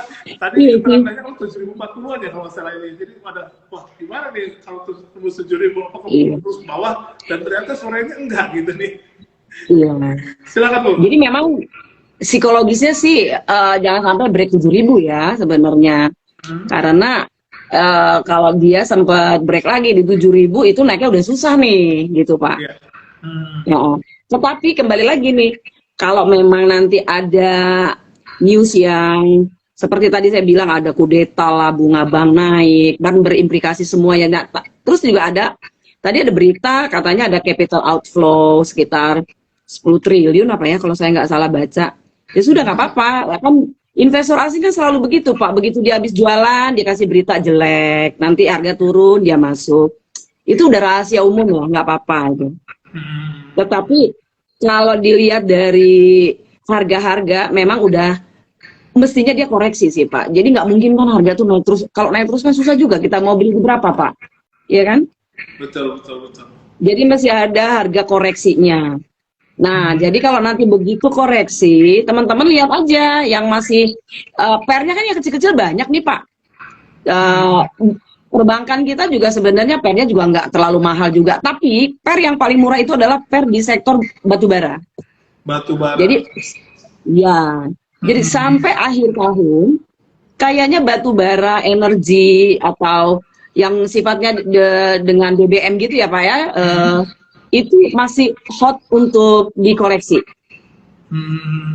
karena tadi Iya sih. terangnya kalau 7.040-an ya kalau salah ini. Jadi pada wah gimana nih kalau tembus 7.000 apa Iya. terus bawah dan ternyata sorenya enggak gitu nih. Iya. Silakan Bu. Jadi memang psikologisnya sih jangan sampai break 7.000 ya sebenarnya. Karena kalau dia sempat break lagi di 7.000 itu naiknya udah susah nih gitu Pak. Iya. Ya. Tetapi kembali lagi nih, kalau memang nanti ada news yang seperti tadi saya bilang ada kudeta lah, bunga bank naik dan berimplikasi semuanya. Nah, terus juga ada tadi ada berita katanya ada capital outflow sekitar 10 triliun apa ya kalau saya nggak salah baca. Ya sudah nggak apa-apa, kan investor asing kan selalu begitu Pak, begitu dia habis jualan dia kasih berita jelek, nanti harga turun dia masuk. Itu udah rahasia umum loh, nggak apa-apa itu. Tetapi kalau dilihat dari harga-harga memang udah mestinya dia koreksi sih Pak. Jadi nggak mungkin kan harga tuh naik terus. Kalau naik terus kan susah juga kita mau beli berapa Pak, iya kan? Betul. Jadi masih ada harga koreksinya. Nah, jadi kalau nanti begitu koreksi, teman-teman lihat aja yang masih pernya kan yang kecil-kecil banyak nih Pak. Perbankan kita juga sebenarnya pernya juga nggak terlalu mahal juga. Tapi per yang paling murah itu adalah per di sektor batubara. Batubara. Jadi ya, jadi sampai akhir tahun kayaknya batubara, energi atau yang sifatnya dengan BBM gitu ya Pak ya, itu masih hot untuk dikoreksi.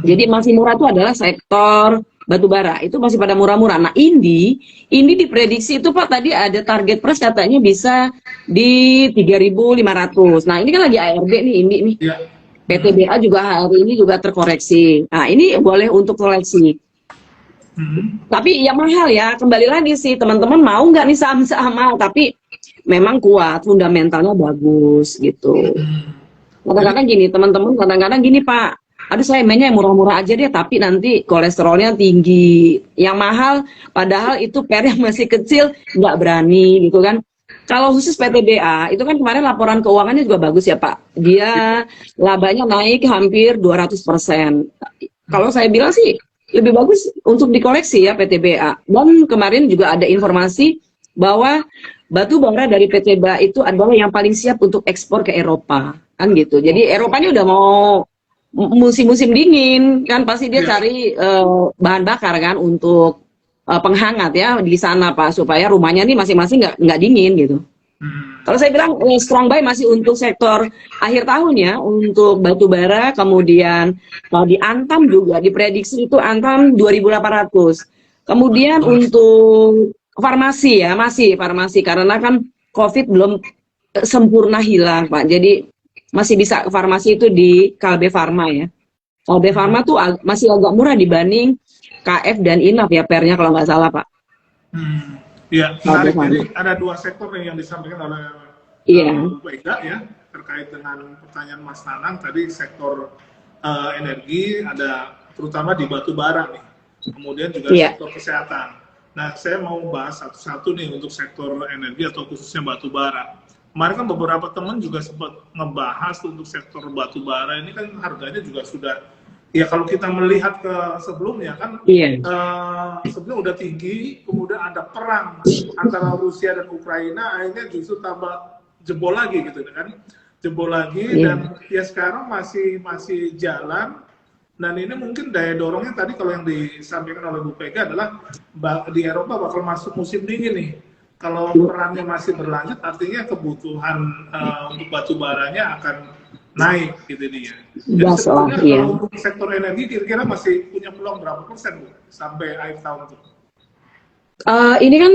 Jadi masih murah itu adalah sektor batubara, itu masih pada murah-murah. Nah ini diprediksi itu Pak tadi ada target price katanya bisa di 3.500. Nah ini kan lagi ARB nih, nih. Ya. PTBA juga hari ini juga terkoreksi. Nah ini boleh untuk koreksi. Tapi ya mahal ya, kembali lagi sih teman-teman mau nggak nih saham-saham mahal, tapi memang kuat, fundamentalnya bagus gitu. Kadang-kadang gini teman-teman, kadang-kadang gini Pak, aduh saya mainnya yang murah-murah aja deh, tapi nanti kolesterolnya tinggi, yang mahal padahal itu per yang masih kecil nggak berani gitu kan. Kalau khusus PTBA itu kan kemarin laporan keuangannya juga bagus ya Pak, dia labanya naik hampir 200%. Kalau saya bilang sih lebih bagus untuk dikoleksi ya PTBA. Dan kemarin juga ada informasi bahwa batu bara dari PTBA itu adalah yang paling siap untuk ekspor ke Eropa, kan gitu. Jadi Eropa ini udah mau musim-musim dingin, kan pasti dia cari bahan bakar kan untuk penghangat ya di sana Pak, supaya rumahnya nih masing-masing nggak dingin gitu. Kalau saya bilang strong buy masih untuk sektor akhir tahun ya, untuk batu bara, kemudian kalau di Antam juga diprediksi itu Antam 2.800. Kemudian untuk farmasi ya, masih farmasi karena kan COVID belum sempurna hilang Pak. Jadi masih bisa farmasi itu di Kalbe Farma ya. Kalbe Farma tuh masih agak murah dibanding KF dan Inaf ya pernya kalau nggak salah Pak. Ya, menarik. Jadi ada dua sektor yang disampaikan oleh Bu Ega ya, terkait dengan pertanyaan Mas Nanang tadi, sektor energi ada terutama di batu bara nih, kemudian juga sektor kesehatan. Nah, saya mau bahas satu-satu nih untuk sektor energi atau khususnya batu bara. Kemarin kan beberapa teman juga sempat ngebahas untuk sektor batu bara ini kan harganya juga sudah, ya kalau kita melihat ke sebelumnya kan sebelum udah tinggi, kemudian ada perang antara Rusia dan Ukraina, akhirnya justru tambah jebol lagi gitu kan, jebol lagi dan ya sekarang masih jalan. Dan ini mungkin daya dorongnya tadi kalau yang disampaikan oleh Bu Pega adalah di Eropa bakal masuk musim dingin nih. Kalau perangnya masih berlanjut, artinya kebutuhan untuk batu baranya akan naik gitu dia. Jadi sebetulnya kalau untuk sektor energi kira-kira masih punya peluang berapa persen Bu sampai akhir tahun itu? Ini kan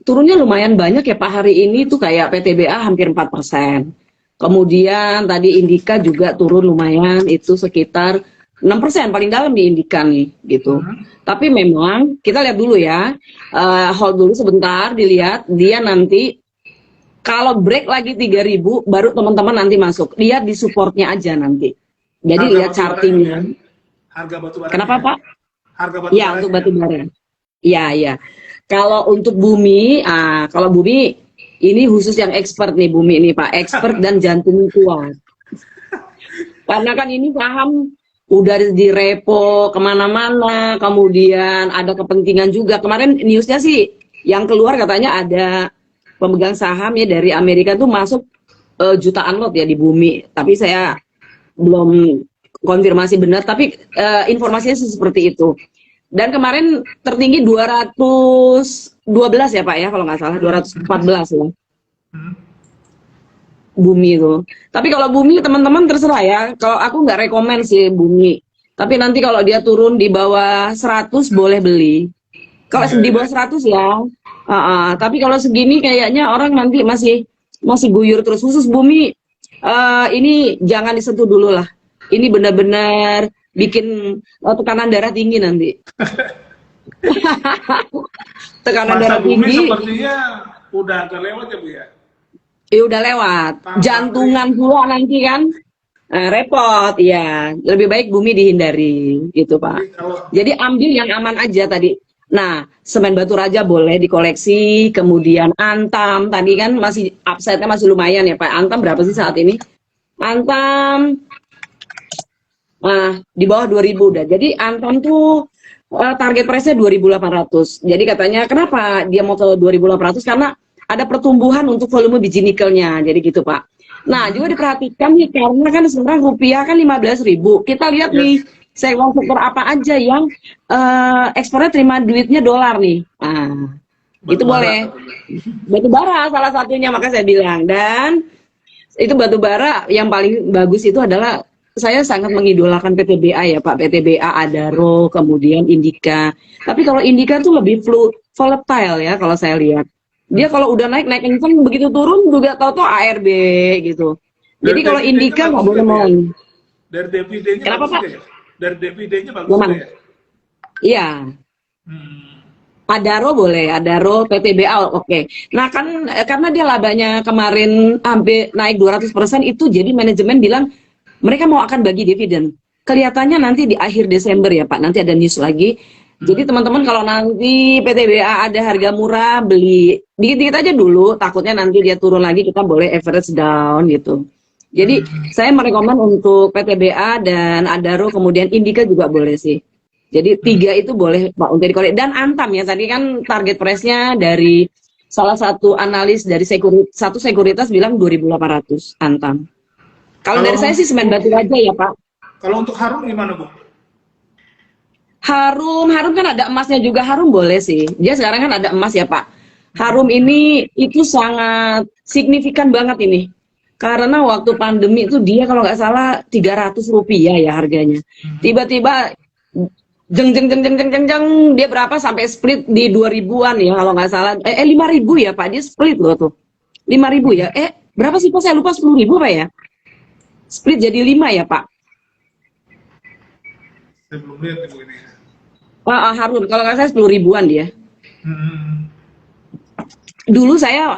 turunnya lumayan banyak ya Pak, hari ini tuh kayak PTBA hampir 4%. Kemudian tadi Indika juga turun lumayan, itu sekitar 6% paling dalam di Indika nih gitu. Tapi memang kita lihat dulu ya, hold dulu sebentar, dilihat dia nanti kalau break lagi 3.000 baru teman-teman nanti masuk. Lihat di supportnya aja nanti. Jadi harga lihat chartingnya. Harga batu bara. Kenapa Pak? Harga batu bara. Ya untuk batu bara. Iya. Kalau untuk bumi, kalau bumi ini khusus yang expert nih bumi ini Pak, expert dan jantung kuat. Karena kan ini saham udah di repo kemana-mana, kemudian ada kepentingan juga. Kemarin newsnya sih yang keluar katanya ada pemegang saham ya dari Amerika tuh masuk jutaan lot ya di bumi. Tapi saya belum konfirmasi benar, tapi informasinya sih seperti itu. Dan kemarin tertinggi 212 ya Pak ya, kalau nggak salah 214 ya. Bumi itu. Tapi kalau bumi teman-teman terserah ya. Kalau aku nggak rekomen sih bumi. Tapi nanti kalau dia turun di bawah 100 boleh beli. Kalau di bawah 100 ya. Tapi kalau segini kayaknya orang nanti masih guyur terus. Khusus bumi ini jangan disentuh dulu lah. Ini benar-benar bikin tekanan darah tinggi nanti. Tekanan darah tinggi. Sepertinya udah agak lewat ya Bu ya. Udah lewat. Jantungan pula nanti kan repot ya. Lebih baik bumi dihindari gitu Pak. Jadi ambil yang aman aja tadi. Nah, semen batu raja boleh dikoleksi, kemudian Antam tadi kan masih upside-nya masih lumayan ya Pak. Antam berapa sih saat ini? Antam di bawah 2000 udah. Jadi Antam tuh target price-nya 2.800. Jadi katanya kenapa dia mau ke 2.800? Karena ada pertumbuhan untuk volume biji nikelnya, jadi gitu Pak. Nah juga diperhatikan nih karena kan sekarang rupiah kan 15.000. Kita lihat nih sektor apa aja yang ekspornya terima duitnya dolar nih. Itu boleh. Batu bara salah satunya, maka saya bilang. Dan itu batu bara yang paling bagus itu adalah saya sangat mengidolakan PTBA ya Pak. PTBA, Adaro, kemudian Indika. Tapi kalau Indika tuh lebih volatile ya kalau saya lihat. Dia kalau udah naik kencang, begitu turun juga tahu-tahu ARB gitu. Jadi kalau Indika nggak boleh main. Dari dividennya kenapa Pak? Ya? Dari dividennya bagus ya? Iya. Adaro boleh, Adaro, PTBA oke. Nah kan karena dia labanya kemarin hampir naik 200% itu jadi manajemen bilang mereka mau akan bagi dividen. Kelihatannya nanti di akhir Desember ya Pak, nanti ada news lagi. Jadi teman-teman kalau nanti PTBA ada harga murah, beli dikit-dikit aja dulu, takutnya nanti dia turun lagi, kita boleh average down gitu. Jadi saya merekomen untuk PTBA dan Adaro, kemudian Indika juga boleh sih. Jadi 3 itu boleh Pak untuk dikoleksi. Dan Antam ya, tadi kan target price-nya dari salah satu analis dari satu sekuritas bilang 2.800 Antam. Kalau dari saya sih semen batu aja ya Pak. Kalau untuk Harum gimana Bu? Harum kan ada emasnya juga. Harum boleh sih. Dia sekarang kan ada emas ya Pak. Harum ini itu sangat signifikan banget ini. Karena waktu pandemi itu dia kalau nggak salah 300 rupiah ya harganya. Tiba-tiba jeng dia berapa sampai split di 2000-an ya kalau nggak salah. 5.000 ya Pak, dia split loh tuh. 5.000 ya. Berapa sih Pak? Saya lupa 10.000 Pak ya. Split jadi 5 ya Pak. Saya belum lihat Ibu ini. Harum, kalau nggak salah 10.000-an dia. Dulu saya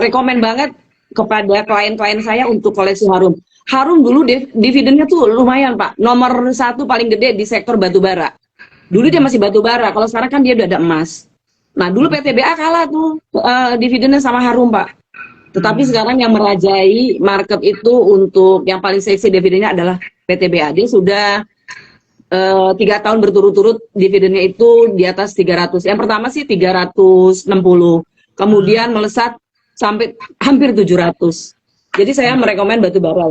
rekomen banget kepada klien-klien saya untuk koleksi Harum. Harum dulu dividennya tuh lumayan Pak. Nomor 1 paling gede di sektor batu bara. Dulu dia masih batu bara, kalau sekarang kan dia udah ada emas. Nah dulu PTBA kalah tuh dividennya sama Harum Pak. Tetapi sekarang yang merajai market itu untuk yang paling seksi dividennya adalah PTBA. Dia sudah 3 tahun berturut-turut dividennya itu di atas 300. Yang pertama sih 360. Kemudian melesat sampai hampir 700. Jadi saya merekomen batu bara.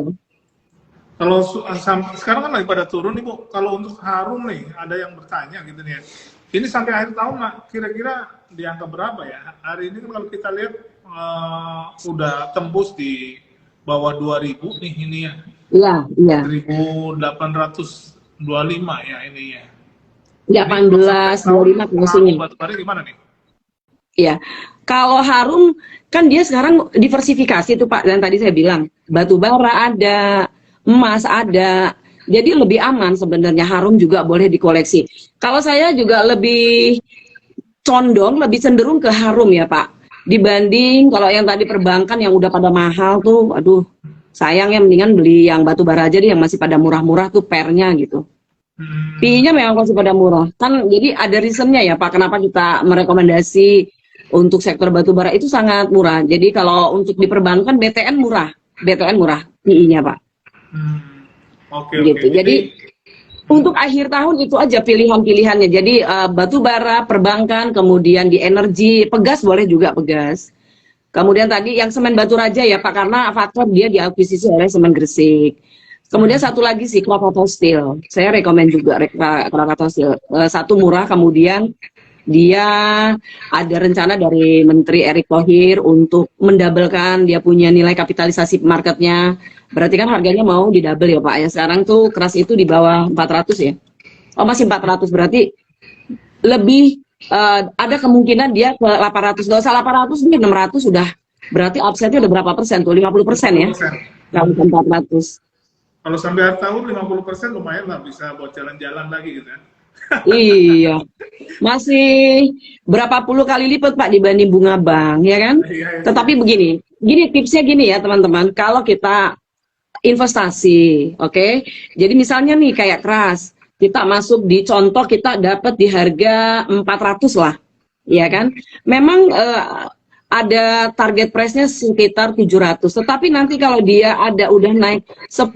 Kalau sekarang kan lagi pada turun nih Bu. Kalau untuk Harum nih ada yang bertanya gitu nih ya. Ini sampai akhir tahun kira-kira di angka berapa ya? Hari ini kan kalau kita lihat udah tembus di bawah 2000 nih ini ya. Iya. 1825 ya ini ya. 1825 musimnya. Batu bara gimana nih? Iya. Kalau Harum kan dia sekarang diversifikasi tuh Pak, dan tadi saya bilang batu bara ada, emas ada. Jadi lebih aman sebenarnya. Harum juga boleh dikoleksi. Kalau saya juga lebih condong, lebih cenderung ke Harum ya Pak. Dibanding kalau yang tadi perbankan yang udah pada mahal tuh, aduh sayangnya mendingan beli yang batu bara aja deh yang masih pada murah-murah tuh pernya gitu. PI-nya memang masih pada murah. Kan jadi ada reasonnya ya Pak, kenapa kita merekomendasi untuk sektor batu bara itu sangat murah. Jadi kalau untuk di perbankan BTN murah, PI-nya Pak. Oke. Gitu. Jadi Untuk akhir tahun itu aja pilihan-pilihannya. Jadi batu bara, perbankan, kemudian di energi, pegas boleh juga pegas. Kemudian tadi yang semen Batu Raja ya Pak, karena faktor dia diakuisisi oleh semen Gresik. Kemudian satu lagi sih Krakatau Steel. Saya rekomen juga Krakatau Steel. Satu murah, kemudian dia ada rencana dari Menteri Erick Thohir untuk mendabelkan dia punya nilai kapitalisasi marketnya. Berarti kan harganya mau didouble ya Pak ya. Sekarang tuh keras itu di bawah 400 ya. Oh masih 400, berarti lebih ada kemungkinan dia ke 800. Gak usah 800, mungkin 600 sudah. Berarti upside-nya udah berapa persen tuh? 50% ya? 50%. Kalau 400. Kalau sampai akhir tahun 50% lumayan lah, bisa buat jalan-jalan lagi gitu kan. Iya. Masih berapa puluh kali lipat Pak dibanding bunga bank, ya kan? Iya. Tetapi begini tipsnya gini ya teman-teman. Kalau kita investasi, oke? Jadi misalnya nih kayak keras, kita masuk di contoh kita dapat di harga 400 lah, ya kan? Memang ada target price-nya sekitar 700, tetapi nanti kalau dia udah naik 10%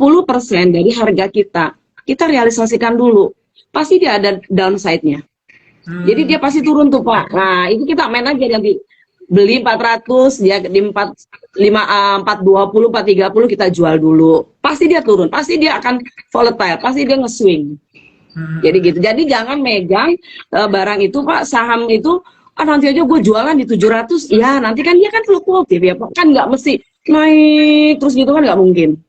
dari harga kita realisasikan dulu, pasti dia ada downside-nya. Jadi dia pasti turun tuh Pak. Nah itu kita main aja, nanti beli 400, dia di 420, 430 kita jual dulu. Pasti dia turun, pasti dia akan volatile, pasti dia nge-swing. Jadi gitu. Jadi jangan megang barang itu Pak, saham itu nanti aja gue jualan di 700. Ya nanti kan dia kan fluktuatif ya Pak. Kan nggak mesti naik terus gitu kan, nggak mungkin.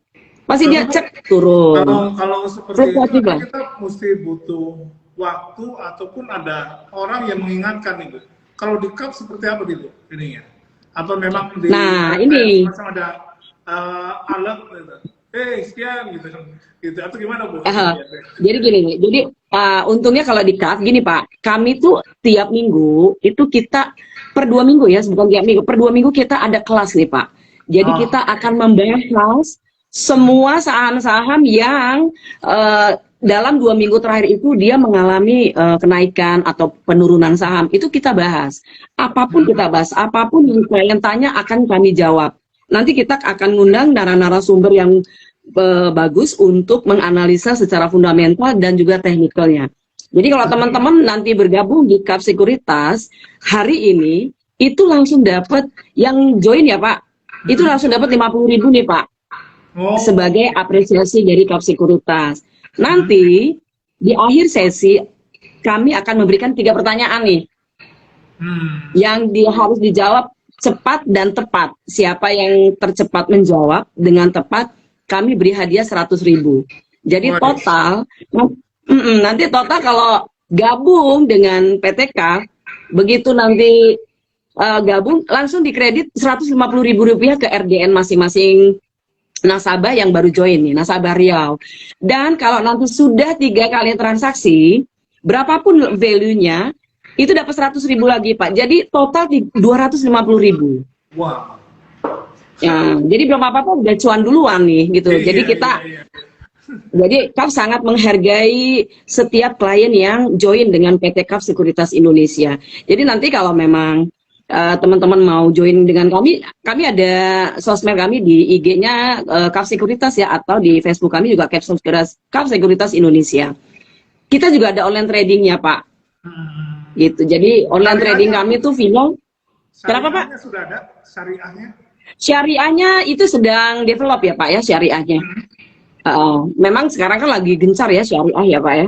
Pasti dia cek turun. Kalau seperti itu kan kita mesti butuh waktu ataupun ada orang yang mengingatkan itu. Kalau di cup seperti apa gitu ininya? Atau memang di ini macam ada alert gitu. Sekian gitu atau gimana Bu? Jadi gini, jadi untungnya kalau di CAF gini Pak, kami tuh tiap minggu itu kita per 2 minggu ya, bukan tiap minggu, per 2 minggu kita ada kelas nih Pak. Jadi kita akan membahas semua saham-saham yang dalam 2 minggu terakhir itu dia mengalami kenaikan atau penurunan saham. Itu kita bahas. Apapun kita bahas, apapun yang kalian tanya akan kami jawab. Nanti kita akan ngundang narasumber yang bagus untuk menganalisa secara fundamental dan juga teknikalnya. Jadi kalau teman-teman nanti bergabung di CAF Sekuritas hari ini, itu langsung dapat yang join ya Pak, itu langsung dapat 50.000 nih Pak, sebagai apresiasi dari CAF Sekuritas. Nanti di akhir sesi kami akan memberikan 3 pertanyaan nih, yang harus dijawab cepat dan tepat. Siapa yang tercepat menjawab dengan tepat, kami beri hadiah 100.000. Jadi total, nanti total kalau gabung dengan PTK, begitu nanti gabung langsung dikredit 150.000 rupiah ke RDN masing-masing nasabah yang baru join nih, nasabah Riau. Dan kalau nanti sudah 3 kali transaksi, berapapun value-nya, itu dapat 100.000 lagi Pak. Jadi total 250.000. Wow. Ya, jadi belum apa-apa udah cuan duluan nih gitu. Jadi kita jadi CAF sangat menghargai setiap klien yang join dengan PT CAF Sekuritas Indonesia. Jadi nanti kalau memang teman-teman mau join dengan kami ada sosmed kami di IG-nya CAF Sekuritas ya, atau di Facebook kami juga CAF Sekuritas Indonesia. Kita juga ada online tradingnya Pak. Gitu. Jadi online trading kami tuh final. Kenapa Pak? Sudah ada syariahnya? Syariahnya itu sedang develop ya Pak ya, syariahnya. Memang sekarang kan lagi gencar ya syariah ya Pak ya.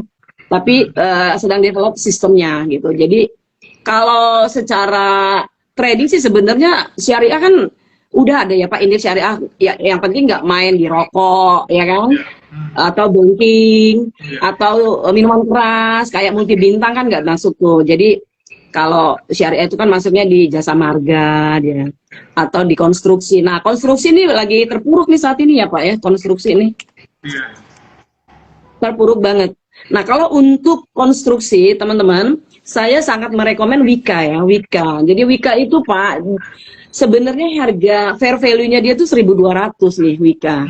Tapi sedang develop sistemnya gitu. Jadi kalau secara trading sih sebenarnya syariah kan udah ada ya Pak, indeks syariah ya, yang penting nggak main di rokok ya kan, atau banking, atau minuman keras kayak multi bintang kan nggak masuk tuh. Jadi kalau syariah itu kan masuknya di jasa marga dia, atau di konstruksi. Nah konstruksi ini lagi terpuruk nih saat ini ya Pak ya, konstruksi ini terpuruk banget. Nah kalau untuk konstruksi teman-teman, saya sangat merekomen Wika ya, Wika. Jadi Wika itu Pak, sebenarnya harga fair value-nya dia tuh 1.200 nih Wika.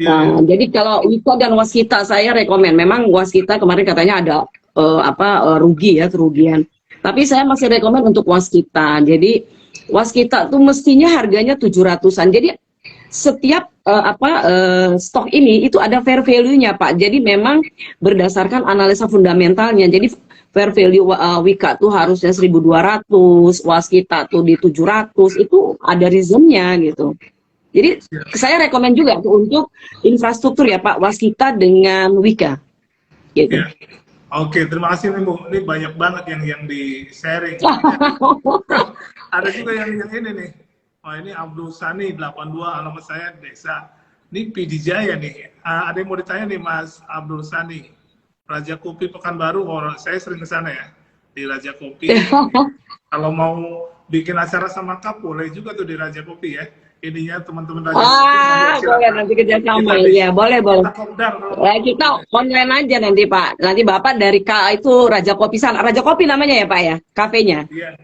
Nah, jadi kalau Wika dan Waskita saya rekomen. Memang Waskita kemarin katanya ada rugi ya, kerugian. Tapi saya masih rekomen untuk Waskita. Jadi Waskita tuh mestinya harganya 700-an. Jadi setiap stok ini itu ada fair value-nya Pak. Jadi memang berdasarkan analisa fundamentalnya. Jadi fair value Wika tuh harusnya 1.200, Waskita tuh di 700, itu ada reasonnya gitu. Jadi saya rekomen juga tuh untuk infrastruktur ya Pak, Waskita dengan Wika. Gitu. Ya. Oke, terima kasih nih Bu. Ini banyak banget yang di sharing. Ada juga yang ini nih. Oh ini Abdul Sani 82, alamat saya desa. Ini PD Jaya nih. Ada yang mau ditanya nih Mas Abdul Sani. Raja Kopi Pekanbaru, saya sering ke sana ya. Di Raja Kopi. Kalau mau bikin acara sama Kap, boleh juga tuh di Raja Kopi ya. Ininya teman-teman Raja Kopi. Boleh nanti kerjasama. Iya, boleh. Kita online aja nanti Pak. Nanti Bapak dari itu Raja Kopi sana. Raja Kopi namanya ya Pak ya, kafenya. Iya.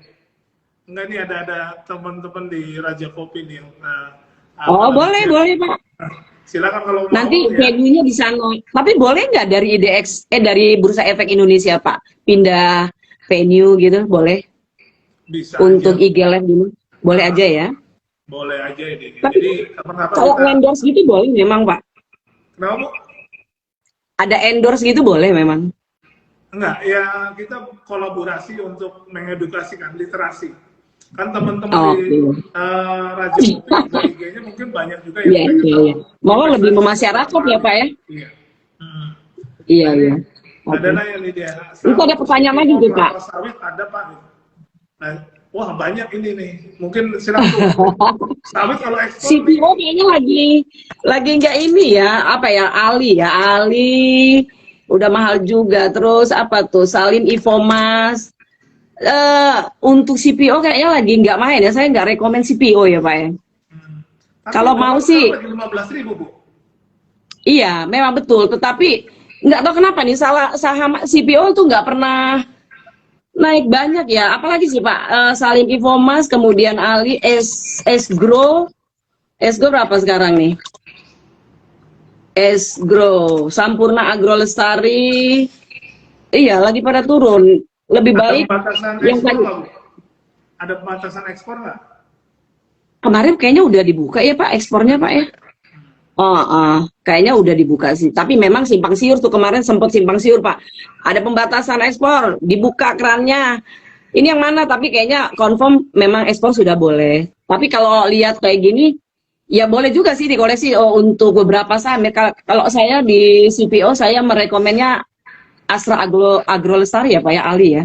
Enggak nih ada teman-teman di Raja Kopi nih yang boleh Pak. Silakan kalau mau. Nanti venue-nya di sana. Tapi boleh nggak dari IDX dari Bursa Efek Indonesia Pak pindah venue gitu? Boleh? Bisa. Untuk IG Live dulu. Boleh aja ya? Boleh aja ini. Tapi, jadi kapan-kapan kalau endorse gitu boleh memang Pak? Kenapa Bu? Ada endorse gitu boleh memang? Enggak, ya kita kolaborasi untuk mengedukasikan literasi. Kan teman-teman di Raja Kopi IG-nya mungkin banyak juga yang Iya. Mau lebih memasyarakat ya Pak ya? Iya. Iya. Ada yang ini dia. Itu ada pertanyaan lagi tuh Pak. Sawit ada Pak. Nah, wah banyak ini nih. Mungkin silakan. Sawit kalau ekspor. CPO kayaknya lagi nggak ini ya. Apa ya? Ali. Udah mahal juga. Terus apa tuh? Salim Ivomas. Untuk CPO kayaknya lagi nggak main ya. Saya nggak rekomen CPO ya Pak ya. Kalau mau sih. 15.000 Bu. Iya, memang betul. Tetapi nggak tahu kenapa nih saham CPO tuh nggak pernah naik banyak ya. Apalagi sih Pak, Salim Ivomas, kemudian Ali, Esgro berapa sekarang nih? Esgro, Sampurna Agro Lestari, iya lagi pada turun. Lebih baik yang ada pembatasan ekspor nggak? Kemarin kayaknya udah dibuka ya Pak ekspornya Pak ya. Kayaknya udah dibuka sih. Tapi memang simpang siur tuh kemarin sempat simpang siur Pak. Ada pembatasan ekspor, dibuka kerannya. Ini yang mana? Tapi kayaknya confirm memang ekspor sudah boleh. Tapi kalau lihat kayak gini, ya boleh juga sih dikoleksi untuk beberapa saham. Kalau saya di CPO saya merekomennya Astra Agro Lestari ya Pak ya, Ali ya.